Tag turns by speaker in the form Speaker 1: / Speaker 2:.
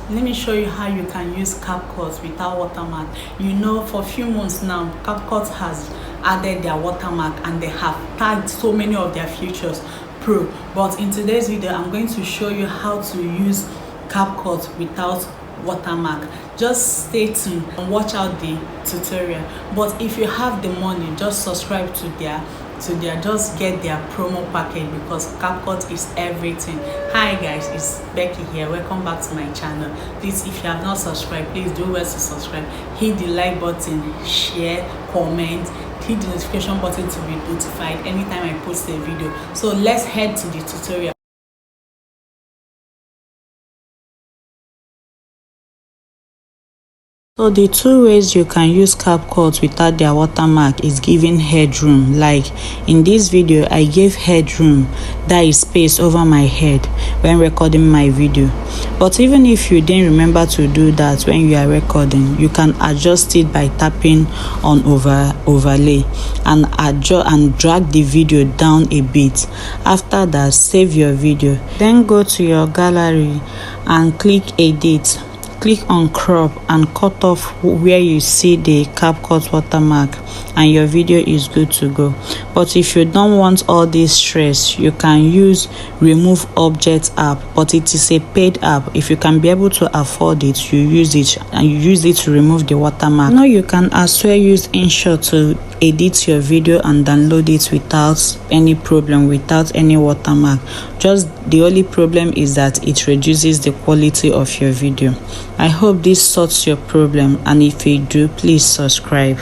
Speaker 1: let me show you how you can use Capcut without watermark. You know, for a few months now, Capcut has added their watermark and they have tagged so many of their features pro. But in today's video, I'm going to show you how to use Capcut without watermark. Just stay tuned and watch out the tutorial. But if you have the money, just subscribe to their just get their promo package, because Capcut is everything. Hi guys, it's Becky here. Welcome back to my channel. Please, if you have not subscribed, please do well to subscribe. Hit the like button, share, comment, hit the notification button to be notified anytime I post a video. So let's head to the tutorial. So the two ways you can use Capcut without their watermark is giving headroom. Like in this video, I gave headroom, that is space over my head when recording my video. But even if you didn't remember to do that when you are recording, you can adjust it by tapping on overlay and adjust and drag the video down a bit. After that, save your video. Then go to your gallery and click edit. Click on crop and cut off where you see the Capcut watermark, and your video is good to go. But if you don't want all this stress, you can use remove object app, but it is a paid app. If you can be able to afford it, you use it, and you use it to remove the watermark. Now you can as well use InShot to edit your video and download it without any problem, without any watermark. Just the only problem is that it reduces the quality of your video. I hope this sorts your problem, and if you do, please subscribe.